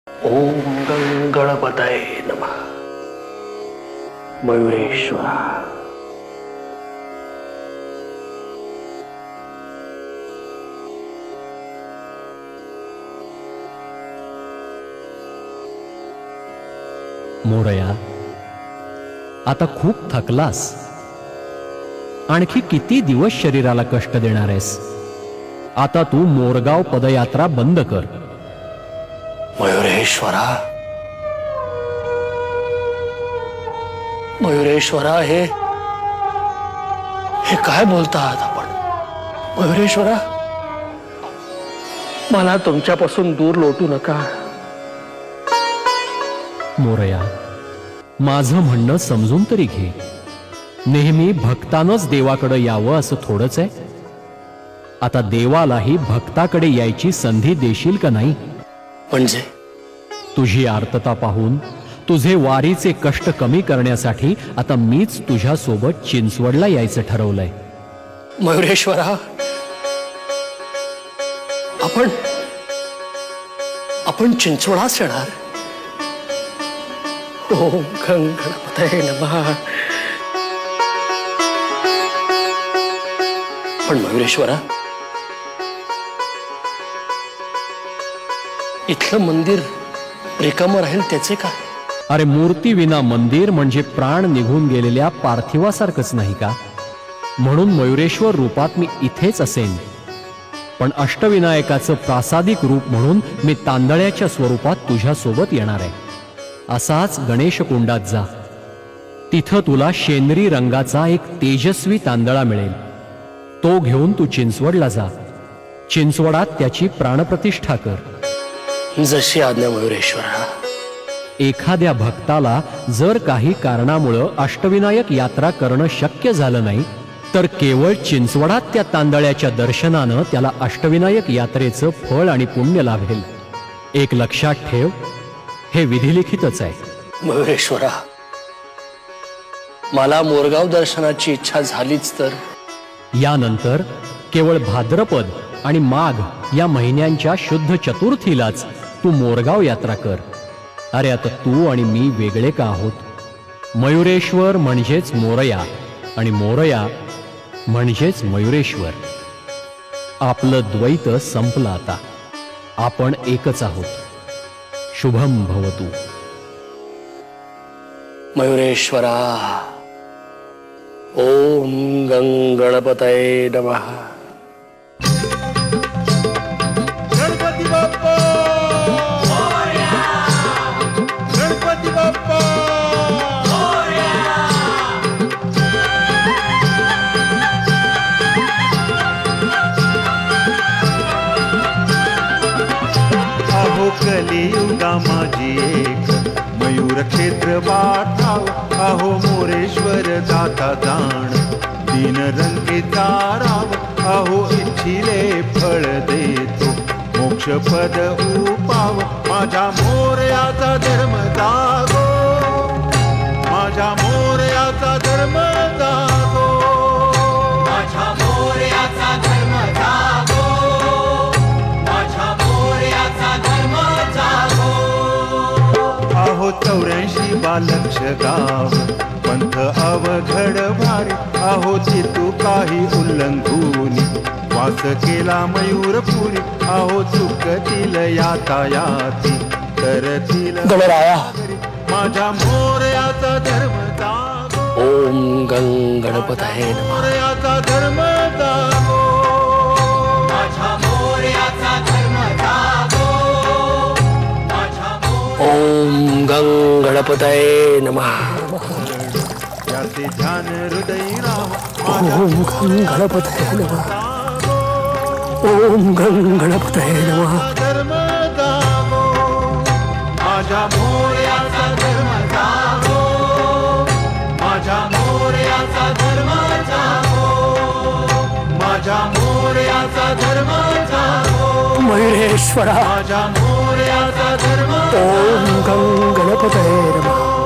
ओम गणपतये नमः। मयुरेश्वरा। मोरया, आता खूप थकलास। आणखी किती दिवस शरीराला कष्ट देणार आहेस? आता तू मोरगाव पदयात्रा बंद कर। मयुरेश्वरा, मयुरेश्वरा, हे काय बोलता आहात आपण? मयुरेश्वरा, मला तुमच्यापासून दूर लोटू नका। मोरया, माझं म्हणणं समजून तरी घे। नेहमी भक्तानच देवाकडे यावं असं थोडंच आहे? आता देवालाही भक्ताकडे यायची संधी देशील का नाही? म्हणजे तुझी आर्तता पाहून तुझे वारीचे कष्ट कमी करण्यासाठी आता मीच तुझ्या सोबत चिंचवडला यायचं ठरवलंय। मयुरेश्वरा, आपण चिंचवडास येणार? ओम गणपतये नमः। पण मयुरेश्वरा, इथलं मंदिर रिकामं राहील त्याचे काय? अरे, मूर्ती विना मंदिर म्हणजे प्राण निघून गेलेल्या पार्थिवासारखंच नाही का? म्हणून मयुरेश्वर रूपात मी इथेच असेन, पण अष्टविनायकाचं प्रासादिक रूप म्हणून मी तांदळ्याच्या स्वरूपात तुझ्या सोबत येणार आहे। असाच गणेश कुंडात जा, तिथं तुला शेंदरी रंगाचा एक तेजस्वी तांदळा मिळेल। तो घेऊन तू चिंचवडला जा। चिंचवडात त्याची प्राणप्रतिष्ठा कर। जशी आज्ञा मयुरेश्वरा। एखाद्या भक्ताला जर काही कारणामुळे अष्टविनायक यात्रा करणं शक्य झालं नाही, तर केवळ चिंचवडात त्या तांदळ्याच्या दर्शनानं त्याला अष्टविनायक यात्रेचं फळ आणि पुण्य लाभेल। एक लक्षात ठेव, हे विधिलिखितच आहे। मयुरेश्वरा, मला मोरगाव दर्शनाची इच्छा झालीच तर यानंतर केवळ भाद्रपद आणि माघ या महिन्यांच्या शुद्ध चतुर्थीलाच तू मोरगाव यात्रा कर। अरे, आता तू आणि मी वेगळे का आहोत? मयुरेश्वर म्हणजेच मोरया आणि मोरया म्हणजेच मयुरेश्वर। आपलं द्वैत संपलं आता। आपण एकच आहोत। शुभम भवतु। मयुरेश्वरा, ओम गणपतये नमः। गणपती बाप्पा मोरया, गणपती बाप्पा मोरया। अहो कलियुगा माझी एक मयूर क्षेत्र वाटाव। अहो मोरेश्वर दाता जाण दीन रंगेचा राव। अहो इच्छिले फळ देतो मोक्ष पद उपाव। माझ्या मोरयाचा धर्म जागो, माझ्या मोरयाचा धर्म जागो, माझ्या मोरयाचा धर्म जागो, माझ्या मोरयाचा धर्म जागो। अहो 84 बालक्ष गाव पंथ अवघड भारी। अहो चितू काही उल्लंघुनी वास केला मयूरपुरी। अहो चुकतील यातायाती करतील गणराया, माझ्या मोरयाचा धर्म जागो। ओम गणपतये नमः। मोरयाचा धर्म जागो, माझ्या मोरयाचा धर्म जागो, माझ्या ओम गणपतये नमः। याचे ध्यान हृदयी राम। ओम गणपतये नमः। ओम गणपतये नमः। धर्म जागो, माझ्या मोरयाचा धर्म जागो, माझ्या मोरयाचा धर्म जागो, माझ्या मोरयाचा धर्म जागो। मयुरेश्वरा, माझ्या मोरयाचा धर्म ओम गणपतये नमः।